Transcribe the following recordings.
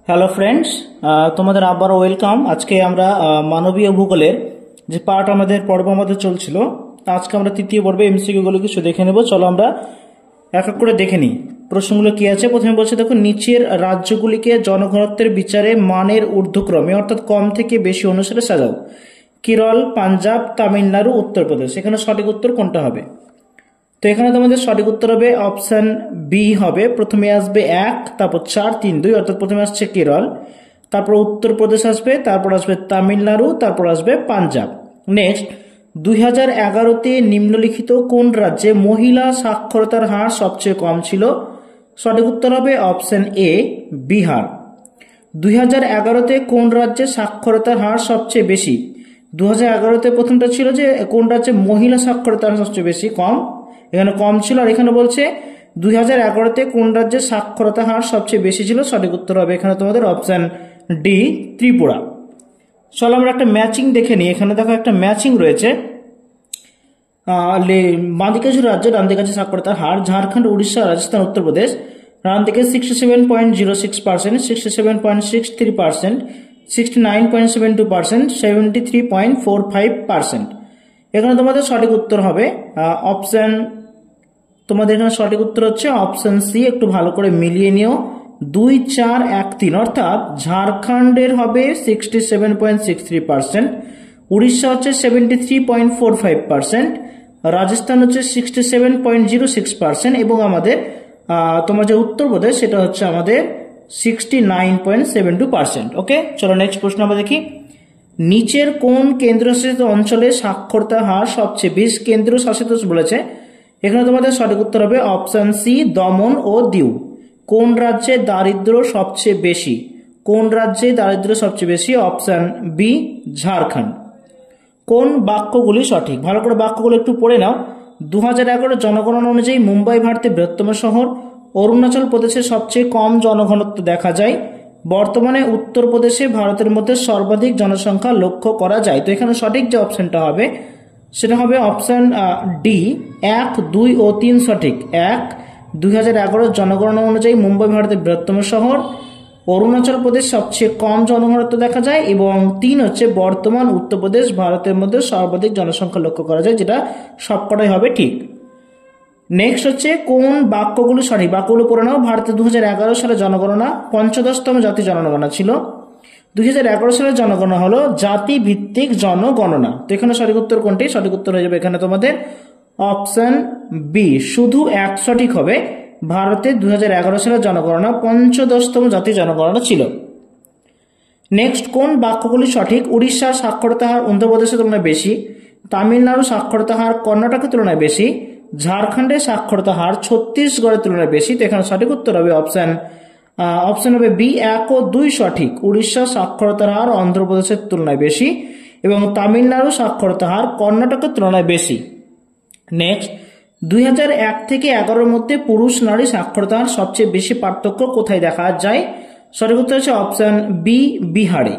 Hello friends, তোমাদের আবারও welcome. আজকে আমরা মানবীয় ভূগোলের যে পার্ট আমাদের পর্ব আমাদের চলছিল, আজকে আমরা তৃতীয় পর্বে এমসিকিউগুলো কিছু দেখে নেব। চলো আমরা এক এক করে দেখে নিই প্রশ্নগুলো কি আছে। প্রথমে বলছে, দেখো, নিচের রাজ্যগুলিকে জনঘনত্বের বিচারে মানের ঊর্ধ্বক্রমে অর্থাৎ কম থেকে বেশি অনুসারে সাজাও। কেরল, পাঞ্জাব, তামিলনাড়ু, উত্তরপ্রদেশ। এখানে সঠিক উত্তর কোনটা হবে? তো এখানে তোমাদের সঠিক উত্তর হবে অপশন বি হবে। প্রথমে আসবে 1, তারপর 4, 3, 2, অর্থাৎ প্রথমে আসছে কেরল, তারপর উত্তরপ্রদেশ আসবে, তারপর আসবে তামিলনাড়ু, তারপর আসবে পাঞ্জাব। নেক্সট, 2011-তে নিম্নলিখিত কোন রাজ্যে মহিলা সাক্ষরতার হার সবচেয়ে কম ছিল? সঠিক উত্তর হবে অপশন এ, বিহার। 2011-তে কোন রাজ্যে সাক্ষরতার হার সবচেয়ে বেশি? 2011-তে প্রথমটা ছিল যে কোন রাজ্যে মহিলা সাক্ষরতার হার সবচেয়ে বেশি, কম, এখানে কম ছিল। আর এখানে বলছে 2011-তে কোন রাজ্যে সাক্ষরতা হার সবচেয়ে বেশি ছিল? সঠিক উত্তর হবে এখানে তোমাদের অপশন ডি, ত্রিপুরা। চলো আমরা একটা ম্যাচিং দেখে নিই। এখানে দেখো একটা ম্যাচিং রয়েছে। বাঁদিকে যে রাজ্য, ডান দিকে আছে সাক্ষরতার হার, ঝাড়খণ্ড, উড়িষ্যা, রাজস্থান, উত্তরপ্রদেশ। ডান দিকে 67.06%, 67.63%, 69.72%, 73.45%। এখানে তোমাদের সঠিক উত্তর হবে অপশন, তোমাদের এখানে সঠিক উত্তর হচ্ছে অপশন সি। একটু ভালো করে মিলিয়ে নিও। 2, 4, 1, 3, অর্থাৎ ঝাড়খণ্ডের হবে 67.63%, উড়িষ্যা হচ্ছে 73.45%, রাজস্থান হচ্ছে 67.06% এবং আমাদের তোমার যে উত্তরপ্রদেশ সেটা হচ্ছে আমাদের 69.72%। ওকে, চলো নেক্সট প্রশ্ন আমরা দেখি। নিচের কোন কেন্দ্রশাসিত অঞ্চলে সাক্ষরতা হার সবচেয়ে বেশি? কেন্দ্রশাসিত বলেছে, এখানে তোমাদের সঠিক উত্তর হবে অপশন সি, দমন ও দিউ। কোন রাজ্যে দারিদ্র্য সবচেয়ে বেশি? কোন রাজ্যে দারিদ্র্য সবচেয়ে বেশি? Option B, Jharkhand. কোন বাক্যগুলি সঠিক? ভালো করে বাক্যগুলো একটু পড়ে নাও। 2011 জনগণনা অনুযায়ী মুম্বাই ভারতের বৃহত্তম শহর। অরুণাচল প্রদেশে সবচেয়ে কম জনঘনত্ব দেখা যায়। বর্তমানে উত্তরপ্রদেশে ভারতের মধ্যে সর্বাধিক জনসংখ্যা লক্ষ্য করা যায়। তো এখানে সঠিক যে অপশনটা হবে সেটা হবে অপশন ডি, 1, 2 ও 3 সঠিক। 1, 2011 জনগণনা অনুযায়ী মুম্বাই ভারতের বৃহত্তম শহর, অরুণাচল প্রদেশ সবচেয়ে কম জনঘনত্ব দেখা যায়, এবং 3 হচ্ছে বর্তমান উত্তরপ্রদেশ ভারতের মধ্যে সর্বাধিক জনসংখ্যা লক্ষ্য করা যায়, যেটা সবকটাই হবে ঠিক। নেক্সট হচ্ছে কোন বাক্যগুলো সঠিক? বাক্যগুলো পড়ে নাও। ভারতে 2011 সালে জনগণনা 55তম জাতি জনগণনা ছিল। 2011 সালের জনগণনা হলো জাতি ভিত্তিক জনগণনা। তো এখানে সঠিক উত্তর কোনটি? সঠিক উত্তর হয়ে যাবে এখানে তোমাদের অপশন বি, শুধু 1 সঠিক হবে। ভারতে 2011 সালের জনগণনা 55তম জাতি জনগণনা ছিল। নেক্সট, কোন বাক্যগুলি সঠিক? উড়িষ্যার সাক্ষরতা হার অন্ধ্রপ্রদেশের তুলনায় বেশি, তামিলনাড়ু সাক্ষরতা হার কর্ণাটকের তুলনায় বেশি, ঝাড়খণ্ডের সাক্ষরতা হার ছত্তিশগড়ের তুলনায় বেশি। তো এখানে সঠিক উত্তর হবে অপশন হবে বি, 1 ও 2 সঠিক। উড়িষ্যার সাক্ষরতার হার অন্ধ্রপ্রদেশের তুলনায় বেশি এবং তামিলনাড়ু সাক্ষরতা হার কর্ণাটকের তুলনায় বেশি। নেক্সট, 2001 থেকে 11-এর মধ্যে পুরুষ নারী সাক্ষরতা হার সবচেয়ে বেশি পার্থক্য কোথায় দেখা যায়? সঠিক উত্তর হচ্ছে অপশন বি, বিহারে।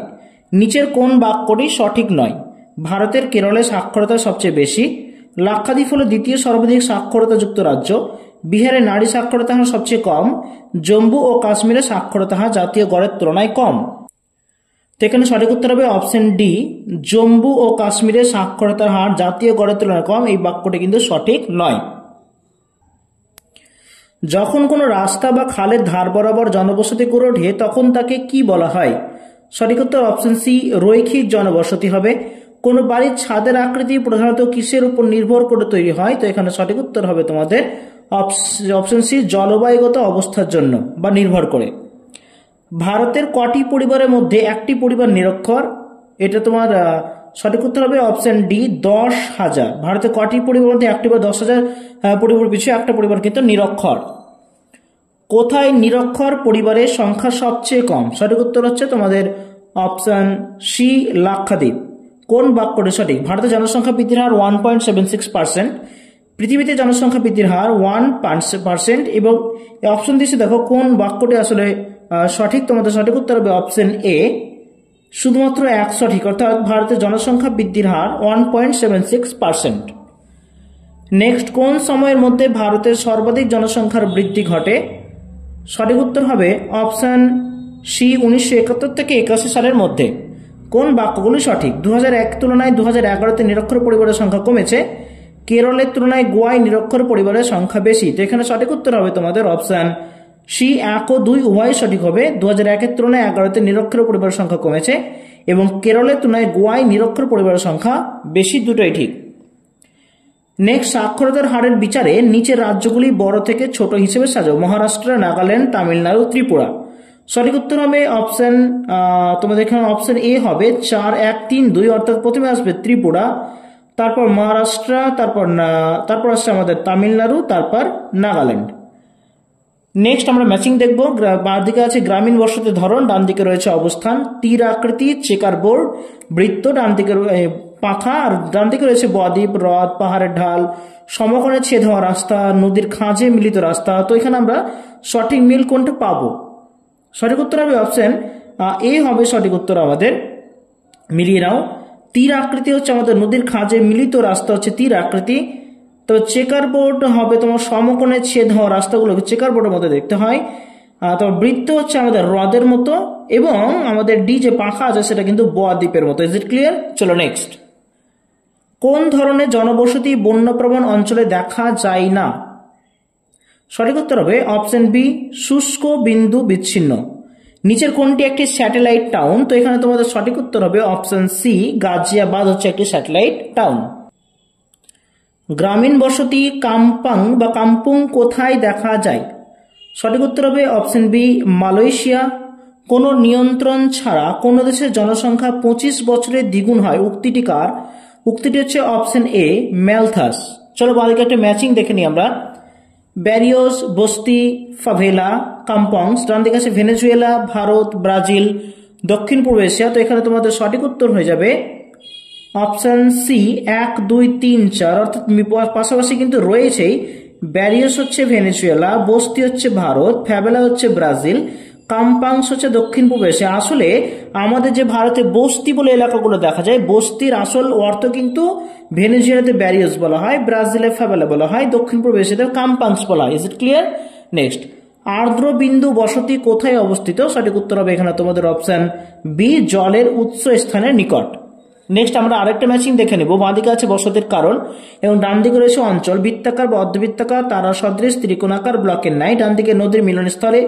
নিচের কোন বাক্যটি সঠিক নয়? ভারতের কেরলে সাক্ষরতা সবচেয়ে বেশি, লাক্ষাদ্বীপ হল দ্বিতীয় সর্বাধিক সাক্ষরতাযুক্ত রাজ্য, বিহারে নারী সাক্ষরতা হার সবচেয়ে কম, জম্মু ও কাশ্মীরে সাক্ষরতা হার জাতীয় গড়ের তুলনায় কম। তো এখানে সঠিক উত্তর হবে অপশন ডি, জম্মু ও কাশ্মীরের সাক্ষরতার হার জাতীয় গড়ের তুলনায় কম। এই বাক্যটি কিন্তু সঠিক নয়। যখন কোনো রাস্তা বা খালের ধার বরাবর জনবসতি গড়ে ওঠে তখন তাকে কি বলা হয়? সঠিক উত্তর অপশন সি, রৈখিক জনবসতি হবে। কোনো বাড়ির ছাদের আকৃতি প্রধানত কিসের উপর নির্ভর করে তৈরি হয়? তো এখানে সঠিক উত্তর হবে তোমাদের অপশন সি, জলবায়ুগত অবস্থার জন্য বা নির্ভর করে। ভারতের কটি পরিবারের মধ্যে একটি পরিবার নিরক্ষর? এটা তোমার সঠিক উত্তর হবে অপশন ডি, 10,000। ভারতের কটি পরিবারের মধ্যে একটি বা 10,000 পরিবার পিছু একটা পরিবার কিন্তু নিরক্ষর। কোথায় নিরক্ষর পরিবারের সংখ্যা সবচেয়ে কম? সঠিক উত্তর হচ্ছে তোমাদের অপশন সি, লাক্ষাদ্বীপ। কোন বাক্যটি সঠিক? ভারতের জনসংখ্যা বৃদ্ধির হার 1.76%, পৃথিবীতে জনসংখ্যা বৃদ্ধির হার 1% এবং অপশন দিয়েছে, দেখো কোন বাক্যটি আসলে সঠিক। তোমাদের সঠিক উত্তর হবে অপশন এ, শুধুমাত্র 1 সঠিক, অর্থাৎ ভারতের জনসংখ্যা বৃদ্ধির হার 1.76%। নেক্সট, কোন সময়ের মধ্যে ভারতের সর্বাধিক জনসংখ্যার বৃদ্ধি ঘটে? সঠিক উত্তর হবে অপশন সি 1971 থেকে 81 সালের মধ্যে। কোন বাক্যগুলি সঠিক? 2001 তুলনায় 2011-তে নিরক্ষর পরিবারের সংখ্যা কমেছে, কেরলের তুলনায় গোয়ায় নিরক্ষর পরিবারের সংখ্যা বেশি। তো এখানে সঠিক উত্তর হবে তোমাদের অপশন সি 1 ও 2 উভয় সঠিক হবে। 2001-এর তুলনায় 11-তে নিরক্ষর পরিবারের সংখ্যা কমেছে এবং কেরলের তুলনায় গোয়ায় নিরক্ষর পরিবারের সংখ্যা বেশি, দুটোই ঠিক। নেক্সট, সাক্ষরতার হারের বিচারে নিচের রাজ্যগুলি বড় থেকে ছোট হিসেবে সাজাও। মহারাষ্ট্র, নাগাল্যান্ড, তামিলনাড়ু, ত্রিপুরা। সঠিক উত্তর হবে অপশন তোমাদের এখানে অপশন এ হবে 4, 1, 3, 2, অর্থাৎ প্রথমে আসবে ত্রিপুরা, তারপর মহারাষ্ট্র, তারপর আসছে আমাদের তামিলনাড়ু, তারপর নাগাল্যান্ড। নেক্সট আমরা ম্যাচিং দেখবো। বাঁ দিকে আছে গ্রামীণ বসতির ধরন, ডান দিকে রয়েছে অবস্থান, তীর আকৃতি, চেকার বোর্ড, বৃত্ত, ডান দিকে পাখা, আর ডান দিকে রয়েছে বদ্বীপ, হ্রদ, পাহাড়ের ঢাল, সমকোণে ছেদ হওয়া রাস্তা, নদীর খাঁজে মিলিত রাস্তা। তো এখানে আমরা সঠিক মিল কোনটা পাবো? সঠিক উত্তর হবে অপশন এ হবে সঠিক উত্তর আমাদের। মিলিয়ে নাও। তীর আকৃতি হচ্ছে আমাদের নদীর খাঁজে মিলিত রাস্তা হচ্ছে তীর আকৃতি। তো চেকার বোর্ড হবে তোমার সমকোণে ছেদ হওয়া রাস্তাগুলোকে চেকার বোর্ডের মধ্যে দেখতে হয়। তো বৃত্ত হচ্ছে আমাদের হ্রদের মতো, এবং আমাদের ডি যে পাখা আছে সেটা কিন্তু বদ্বীপের মতো। Is it clear? চলো নেক্সট। কোন ধরনের জনবসতি বন্যপ্রবণ অঞ্চলে দেখা যায় না? সঠিক উত্তর হবে অপশন বি শুষ্ক বিন্দু বিচ্ছিন্ন। নিচের কোনটি একটি স্যাটেলাইট টাউন? তো এখানে তোমাদের সঠিক উত্তর হবে অপশন সি গাজিয়াবাদ হচ্ছে একটি স্যাটেলাইট টাউন। গ্রামীণ বসতি কাম্পাং বা কাম্পুং কোথায় দেখা যায়? সঠিক উত্তর হবে অপশন বি মালয়েশিয়া। কোনো নিয়ন্ত্রণ ছাড়া কোনো দেশের জনসংখ্যা 25 বছরে দ্বিগুণ হয়, উক্তিটি কার? উক্তিটি হচ্ছে অপশন এ ম্যালথাস। চলো বাদিকে একটা ম্যাচিং দেখে নিই আমরা। ব্যারিওস, বস্তি, ফাভেলা, কাম্পংস। ডান দিকে আছে ভেনেজুয়েলা, ভারত, ব্রাজিল, দক্ষিণ পূর্ব এশিয়া। তো এখানে তোমাদের সঠিক উত্তর হয়ে যাবে অপশন সি 1, 2, 3, 4, অর্থাৎ পাশাপাশি কিন্তু রয়েছেই। ব্যারিওস হচ্ছে ভেনেজুয়েলা, বস্তি হচ্ছে ভারত, ফ্যাভেলা হচ্ছে ব্রাজিল, কাম্পাংস হচ্ছে দক্ষিণ পূর্ব এশিয়া। আসলে আমাদের যে ভারতে বস্তি বলে এলাকাগুলো দেখা যায়, বস্তির আসল অর্থ কিন্তু ভেনেজুয়েলাতে ব্যারিওস বলা হয়, ব্রাজিলে ফ্যাভেলা বলা হয়, দক্ষিণ পূর্ব এশিয়াতে কাম্পাংস বলা হয়। Is it clear? নেক্সট, আর্দ্রবিন্দু বসতি কোথায় অবস্থিত? সঠিক উত্তর হবে এখানে তোমাদের অপশন বি জলের উৎস স্থানের নিকট। নেক্সট আমরা আরেকটা ম্যাচিং দেখে নেব। বাঁদিকে আছে বসতির কারণ এবং ডান দিকে রয়েছে অঞ্চল, বৃত্তাকার বা অর্ধবৃত্তাকার, তারা সদৃশ, ত্রিকোণাকার, ব্লকের ন্যায়। ডান দিকে নদীর মিলনস্থলে,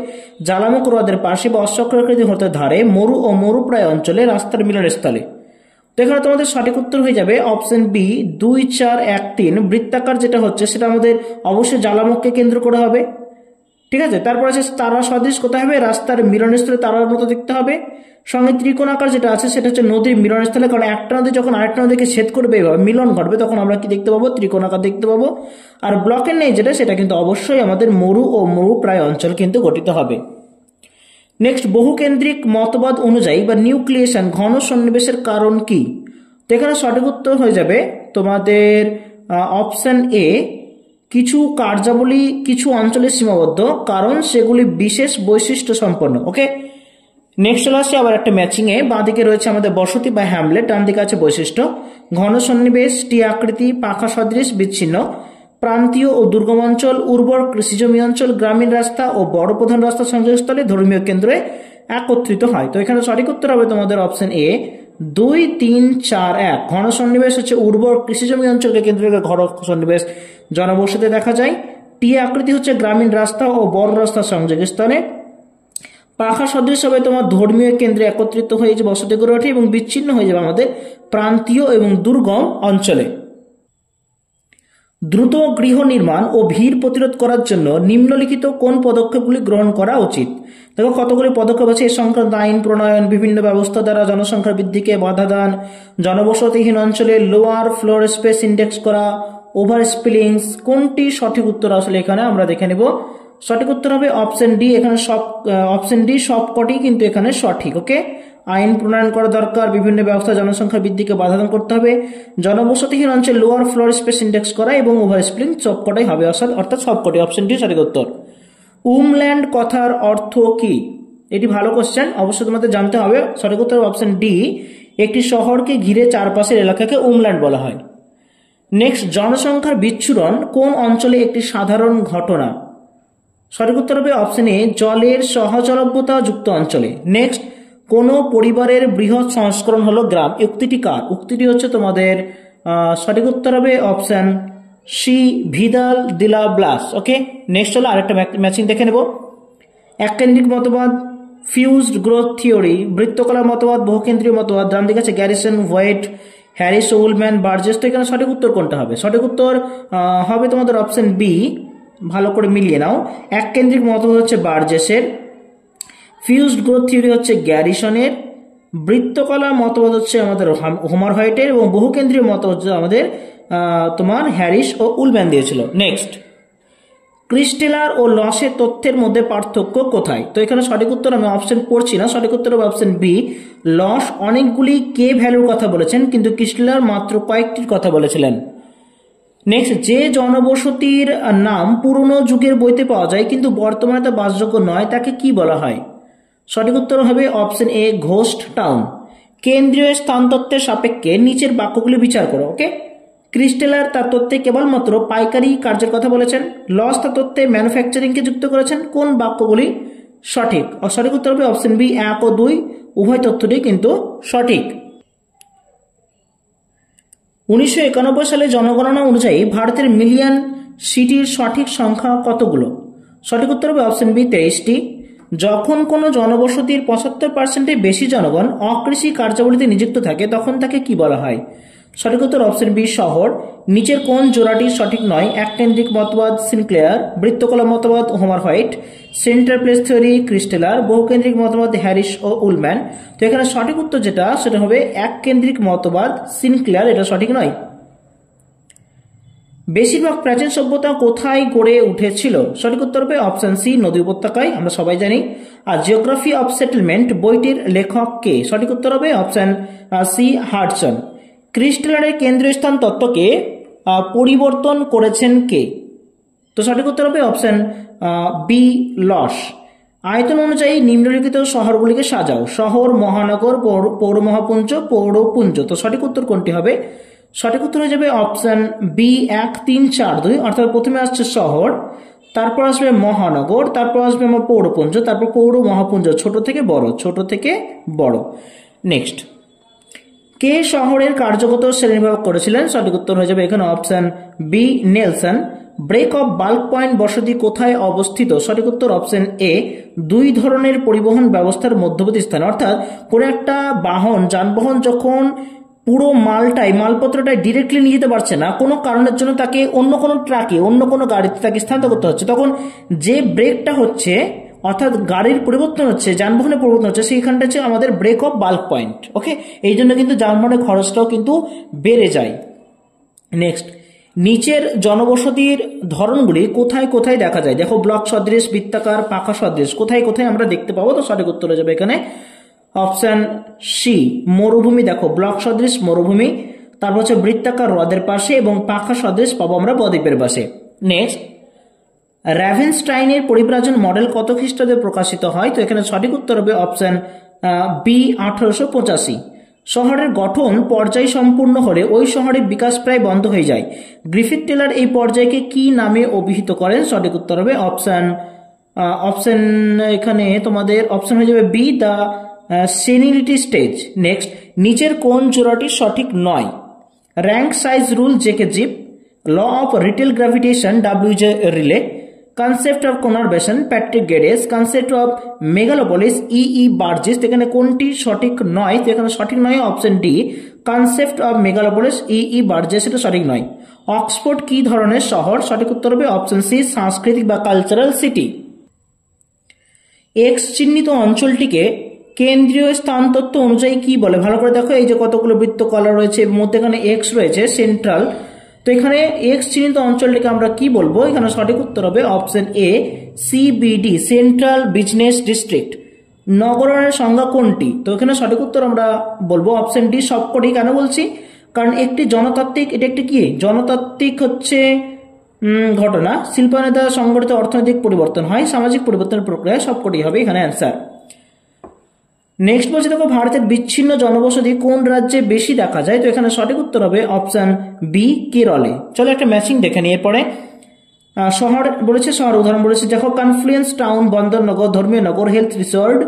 জ্বালামুখ হ্রদের পাশে বা অশ্বক্রাকৃতি হ্রদের ধারে, মরু ও মরুপ্রায় অঞ্চলে, রাস্তার মিলনস্থলে। তো এখানে তোমাদের সঠিক উত্তর হয়ে যাবে অপশন বি 2, 4, 1, 3। বৃত্তাকার যেটা হচ্ছে সেটা আমাদের অবশ্যই জ্বালামুখকে কেন্দ্র করে হবে, ঠিক আছে। তারপর আছে তারা সদৃশ, কোথায় হবে? রাস্তার মিলনস্থলে তারার মতো দেখতে হবে। সঙ্গে ত্রিকোণাকার যেটা আছে সেটা হচ্ছে নদীর মিলনস্থলে, কারণ একটা নদী যখন আরেকটা নদীকে ছেদ করবে, মিলন ঘটবে, তখন আমরা কি দেখতে পাবো? ত্রিকোণাকার দেখতে পাবো। আর ব্লকের নেই যেটা, সেটা কিন্তু অবশ্যই আমাদের মরু ও মরুপ্রায় অঞ্চল কিন্তু গঠিত হবে। নেক্সট, বহুকেন্দ্রিক মতবাদ অনুযায়ী বা নিউক্লিয়েশন ঘন সন্নিবেশের কারণ কি? তো এখানে সঠিক উত্তর হয়ে যাবে তোমাদের অপশন এ কিছু কার্যাবলী কিছু অঞ্চলে সীমাবদ্ধ, কারণ সেগুলি বিশেষ বৈশিষ্ট্য সম্পন্ন। ওকে, নেক্সট চলে আসছে আবার একটা ম্যাচিং এ। বাঁদিকে রয়েছে আমাদের বসতি বা হ্যামলেট, ডান দিকে আছে বৈশিষ্ট্য, ঘন সন্নিবেশ, টি আকৃতি, পাখা সদৃশ, বিচ্ছিন্ন, প্রান্তীয় ও দুর্গম অঞ্চল, উর্বর কৃষিজমি অঞ্চল, গ্রামীণ রাস্তা ও বড় প্রধান রাস্তা সংযোগস্থলে, ধর্মীয় কেন্দ্রে একত্রিত হয়। তো এখানে সঠিক উত্তর হবে তোমাদের অপশন এ 2, 3, 4, 1। ঘন সন্নিবেশ হচ্ছে উর্বর কৃষিজমি অঞ্চলকে কেন্দ্র করে ঘন সন্নিবেশ জনবসতি দেখা যায়। টি আকৃতি হচ্ছে গ্রামীণ রাস্তা ও বড় রাস্তার সংযোগস্থলে। পাখা সদৃশ হবে তোমার ধর্মীয় কেন্দ্রে একত্রিত হয়ে যে বসতি গড়ে ওঠে, এবং বিচ্ছিন্ন হয়ে যাবে আমাদের প্রান্তীয় এবং দুর্গম অঞ্চলে। দ্রুত গৃহ নির্মাণ ও ভিড় প্রতিরোধ করার জন্য নিম্নলিখিত কোন পদক্ষেপগুলি গ্রহণ করা উচিত? দেখো কতগুলি পদক্ষেপ আছে। এ সংক্রান্ত আইন প্রণয়ন, বিভিন্ন ব্যবস্থা দ্বারা জনসংখ্যার বৃদ্ধিকে বাধা দান, জনবসতিহীন অঞ্চলে লোয়ার ফ্লোর স্পেস ইন্ডেক্স করা, ওভার স্পিলিংস। কোনটি সঠিক উত্তর আসলে এখানে আমরা দেখে নেব। সঠিক উত্তর হবে অপশন ডি। এখানে অপশন ডি সবকটি কিন্তু এখানে সঠিক। ওকে, আইন প্রণয়ন করা দরকার, বিভিন্ন ব্যবস্থা জনসংখ্যা বৃদ্ধিকে বাধাদান করতে হবে, জনবসতিহীন অঞ্চল লোয়ার ফ্লোর স্পেস ইন্ডেক্স করা এবং ওভার স্প্লিং সবকটাই হবে অর্থাৎ সবকটি। অপশন ডি সঠিক উত্তর। উমল্যান্ড কথার অর্থ কি? এটি ভালো কোশ্চেন, অবশ্যই তোমাদের জানতে হবে। সঠিক উত্তর অপশন ডি, একটি শহরকে ঘিরে চারপাশের এলাকাকে উমল্যান্ড বলা হয়। নেক্সট, জনসংখ্যার বিচ্ছুরণ কোন অঞ্চলে একটি সাধারণ ঘটনা? সঠিক উত্তর হবে অপশন এ জলের সহজলভ্যতা যুক্ত অঞ্চলে। নেক্সট, কোন পরিবারের বৃহৎ সংস্করণ হলো গ্রাম? উক্তিটি কার? উক্তিটি হচ্ছে তোমাদের সঠিক উত্তর হবে অপশন সি ভিদাল দিলা ব্লাস। ওকে, নেক্সট হলো আরেকটা ম্যাচিং দেখে নেব। এককেন্দ্রিক মতবাদ, ফিউজড গ্রোথ থিওরি, বৃত্তকলা মতবাদ, বহুকেন্দ্রীয় মতবাদ। ডান দিকে আছে গ্যারিসন, হোয়াইট, হ্যারিস, উলম্যান, বার্জেস। তো এখানে সঠিক উত্তর কোনটা হবে? সঠিক উত্তর হবে তোমাদের অপশন বি। ভালো করে মিলিয়ে নাও। এককেন্দ্রিক মতবাদ হচ্ছে বার্জেসের, ফিউজড গ্রোথ থিওরি হচ্ছে গ্যারিসনের, বৃত্তকলা মতবাদ হচ্ছে আমাদের হোমার হোয়াইটের, এবং বহুকেন্দ্রীয় মতবাদ হচ্ছে আমাদের তোমার হ্যারিস ও উলম্যান দিয়েছিল। নেক্সট, ক্রিস্টেলার ও লসের তথ্যের মধ্যে পার্থক্য কোথায়? তো এখানে সঠিক উত্তর আমি অপশন পড়ছি না, সঠিক উত্তর হবে অপশন বি। লস অনেকগুলি কে ভ্যালুর কথা বলেছেন, কিন্তু ক্রিস্টেলার মাত্র কয়েকটির কথা বলেছিলেন। নেক্সট, যে জনবসতির নাম পুরনো যুগের বইতে পাওয়া যায় কিন্তু বর্তমানে তা বাসযোগ্য নয়, তাকে কি বলা হয়? সঠিক উত্তর হবে অপশন এ ঘোস্ট টাউন। কেন্দ্রীয় স্থানতত্ত্বের সাপেক্ষে নিচের বাক্যগুলি বিচার করো। ওকে, ক্রিস্টেলার তার তত্ত্বে কেবলমাত্র পাইকারি কার্যের কথা বলেছেন, লস তার তত্ত্বে ম্যানুফ্যাকচারিংকে যুক্ত করেছেন। কোন বাক্যগুলি সঠিক? সঠিক উত্তর হবে অপশন বি 1 ও 2, উভয় তথ্যটি কিন্তু সঠিক। 1991 সালে জনগণনা অনুযায়ী ভারতের মিলিয়ন সিটির সঠিক সংখ্যা কতগুলো? সঠিক উত্তর হবে অপশন বি 23টি। যখন কোনো জনবসতির 75%-এর বেশি জনগণ অকৃষি কার্যাবলীতে নিযুক্ত থাকে তখন তাকে কি বলা হয়? সঠিক উত্তর অপশন বি শহর। নিচের কোন জোড়াটি সঠিক নয়? এককেন্দ্রিক মতবাদ সিনক্লেয়ার, বৃত্তকলা মতবাদ Homer Hoyt, central place theory Christaller, বহুকেন্দ্রিক মতবাদ হ্যারিস ও উলম্যান। তো এখানে সঠিক উত্তর যেটা সেটা হবে এককেন্দ্রিক মতবাদ সিনক্লেয়ার, এটা সঠিক নয়। বেশিরভাগ প্রাচীন সভ্যতা কোথায় গড়ে উঠেছিল? সঠিক উত্তর হবে অপশন সি নদী উপত্যকায়, আমরা সবাই জানি। আর জিওগ্রাফি অফ সেটেলমেন্ট বইটির লেখক কে? সঠিক উত্তর হবে অপশন সি হাডসন। ক্রিস্টেলারের কেন্দ্রীয় স্থান তত্ত্বকে পরিবর্তন করেছেন কে? তো সঠিক উত্তর হবে অপশন বি লস। আয়তন অনুযায়ী নিম্নলিখিত শহরগুলিকে সাজাও। শহর, মহানগর, পৌর মহাপুঞ্জ, পৌরপুঞ্জ। তো সঠিক উত্তর কোনটি হবে? সঠিক উত্তর হয়ে যাবে অপশন বি 1 3 4 2। অর্থাৎ প্রথমে আসছে শহর, তারপর আসবে মহানগর, তারপর আসবে আমার পৌরপুঞ্জ, তারপর পৌর মহাপুঞ্জ, ছোট থেকে বড়, ছোট থেকে বড়। নেক্সট, কে শহরের কার্যগত শ্রেণীবিভাগ করেছিলেন? সঠিক উত্তর হয়ে যাবে এখানে option B Nelson. Break of bulk point বসতি কোথায় অবস্থিত? সঠিক উত্তর অপশন এ 2 ধরনের পরিবহন ব্যবস্থার মধ্যবর্তী স্থান। অর্থাৎ কোন একটা যানবাহন যখন পুরো মালপত্রটাই ডিরেক্টলি নিয়ে যেতে পারছে না, কোনো কারণের জন্য তাকে অন্য কোনো ট্রাকে, অন্য কোনো গাড়িতে তাকে স্থানান্তর করতে হচ্ছে, তখন যে ব্রেকটা হচ্ছে, অর্থাৎ গাড়ির পরিবর্তন হচ্ছে, যানবাহনের পরিবর্তন হচ্ছে, সেইখানটা হচ্ছে আমাদের ব্রেক অফ বাল্ক পয়েন্ট। ওকে, এই জন্য কিন্তু যানবাহনের খরচটাও কিন্তু বেড়ে যায়। নেক্সট, নিচের জনবসতির ধরনগুলি কোথায় কোথায় দেখা যায়? দেখো, ব্লক সদৃশ, বৃত্তাকার, পাখা সদৃশ, কোথায় কোথায় আমরা দেখতে পাবো? তো সঠিক উত্তর হয়ে যাবে এখানে অপশন সি মরুভূমি। দেখো, ব্লক সদৃশ মরুভূমি, তারপর হচ্ছে বৃত্তাকার হ্রদের পাশে, এবং পাখা সদৃশ পাবো আমরা বদ্বীপের পাশে। নেক্সট, রাভেনস্টাইনের পরিব্রাজন মডেল কত খ্রিস্টাব্দে প্রকাশিত হয়? তো এখানে সঠিক উত্তর হবে অপশন বি 1885। শহরের গঠন পর্যায় সম্পূর্ণ হলে ওই শহরের বিকাশ প্রায় বন্ধ হয়ে যায়। গ্রিফিথ টেলার এই পর্যায়কে কি নামে অভিহিত করেন? সঠিক উত্তর হবে অপশন এখানে তোমাদের অপশন হয়ে যাবে B the senility stage. Next, নিচের কোন জোড়াটি সঠিক নয়? Rank size rule G K Zipf, law of retail gravitation W J Reilly, concept of conurbation Patrick Geddes, concept of megalopolis E Burgess. এখানে কোনটি সঠিক নয়? তো এখানে সঠিক নয় option D concept of megalopolis E Burgess, এটা সঠিক নয়। অক্সফোর্ড কি ধরনের শহর? সঠিক উত্তর হবে অপশন সি সাংস্কৃতিক বা কালচারাল সিটি। এক্স চিহ্নিত অঞ্চলটিকে কেন্দ্রীয় স্থান তত্ত্ব অনুযায়ী কি বলে? ভালো করে দেখো, এই যে কতগুলো বৃত্তকলা রয়েছে, এর মধ্যে এখানে এক্স রয়েছে সেন্ট্রাল। তো এখানে এক্স চিহ্নিত অঞ্চলটিকে আমরা কি বলবো? এখানে সঠিক উত্তর হবে option A CBD central business district. নগরায়নের সংজ্ঞা কোনটি? তো এখানে সঠিক উত্তর আমরা বলবো অপশন ডি সবকটি। কেন বলছি? কারণ একটি জনতাত্ত্বিক, এটা একটি কি জনতাত্ত্বিক হচ্ছে ঘটনা, শিল্পায়নের দ্বারা সংগঠিত অর্থনৈতিক পরিবর্তন হয়, সামাজিক পরিবর্তনের প্রক্রিয়া, সবকটি হবে এখানে অ্যান্সার। নেক্সট বলছে দেখো, ভারতের বিচ্ছিন্ন জনবসতি কোন রাজ্যে বেশি দেখা যায়? তো এখানে সঠিক উত্তর হবে অপশন বি কেরলে। চলো একটা ম্যাচিং দেখে নিই। এরপরে শহর বলেছে, শহর উদাহরণ বলেছে, দেখো কনফ্লুয়েন্স টাউন, বন্দরনগর, ধর্মীয় নগর, হেলথ রিসোর্ট,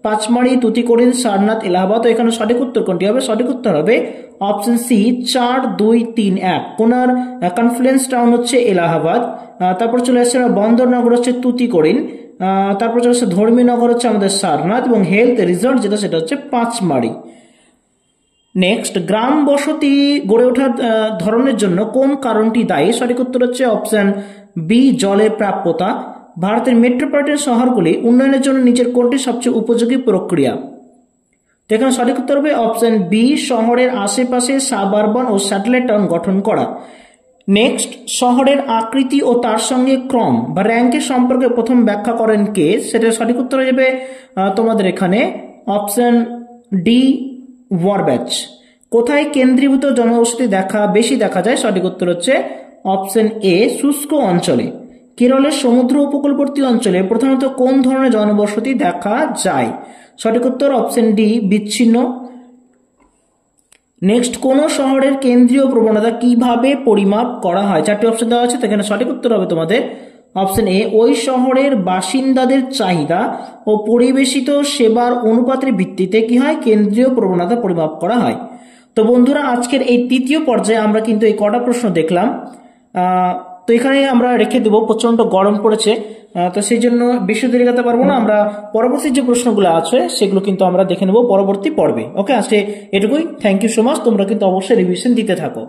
পাঁচমারি, তুতিকোরিন, সারনাথ, এলাহাবাদ। তো এখানে সঠিক উত্তর কোনটি হবে? সঠিক উত্তর হবে অপশন সি 4 2 3 1। কোনার কনফ্লুয়েন্স টাউন হচ্ছে এলাহাবাদ, তারপর চলে আসছে বন্দরনগর হচ্ছে তুতিকোরিন, তারপর চলে আসছে ধর্মীয় নগর হচ্ছে আমাদের সারনাথ, এবং হেলথ রিসোর্ট যেটা সেটা হচ্ছে পাঁচমারি। নেক্সট, গ্রাম বসতি গড়ে ওঠার ধরনের জন্য কোন কারণটি দায়ী? সঠিক উত্তর হচ্ছে অপশন বি জলের প্রাপ্যতা। ভারতের মেট্রোপলিটন শহরগুলি উন্নয়নের জন্য নিচের কোনটি সবচেয়ে উপযোগী প্রক্রিয়া? তো এখানে সঠিক উত্তর হবে অপশন বি শহরের আশেপাশে সাবআরবান ও স্যাটেলাইট টাউন গঠন করা। নেক্সট, শহরের আকৃতি ও তার সঙ্গে ক্রম বা র্যাঙ্কের সম্পর্কে প্রথম ব্যাখ্যা করেন কে? সেটা সঠিক উত্তর হয়ে যাবে তোমাদের এখানে অপশন ডি ওয়ারব্যাচ। কোথায় কেন্দ্রীভূত জনবসতি বেশি দেখা যায়? সঠিক উত্তর হচ্ছে অপশন এ শুষ্ক অঞ্চলে। কেরলের সমুদ্র উপকূলবর্তী অঞ্চলে প্রধানত কোন ধরনের জনবসতি দেখা যায়? সঠিক উত্তর অপশন ডি বিচ্ছিন্ন। নেক্সট, কোন শহরের কেন্দ্রীয় প্রবণতা কিভাবে পরিমাপ করা হয়? চারটি অপশন দেওয়া আছে, এখানে সঠিক উত্তর হবে তোমাদের অপশন এ ওই শহরের বাসিন্দাদের চাহিদা ও পরিবেশিত সেবার অনুপাতের ভিত্তিতে কি হয়? কেন্দ্রীয় প্রবণতা পরিমাপ করা হয়। তো বন্ধুরা, আজকের এই তৃতীয় পর্যায়ে আমরা কিন্তু এই কটা প্রশ্ন দেখলাম। তো এখানে আমরা রেখে দেবো, প্রচন্ড গরম পড়েছে, তো সেই জন্য বেশি দেরি করতে পারবো না। আমরা পরবর্তী যে প্রশ্নগুলো আছে সেগুলো কিন্তু আমরা দেখে নেবো পরবর্তী পর্বে। ওকে, আজকে এটুকুই। Thank you so much. তোমরা কিন্তু অবশ্যই রিভিশন দিতে থাকো।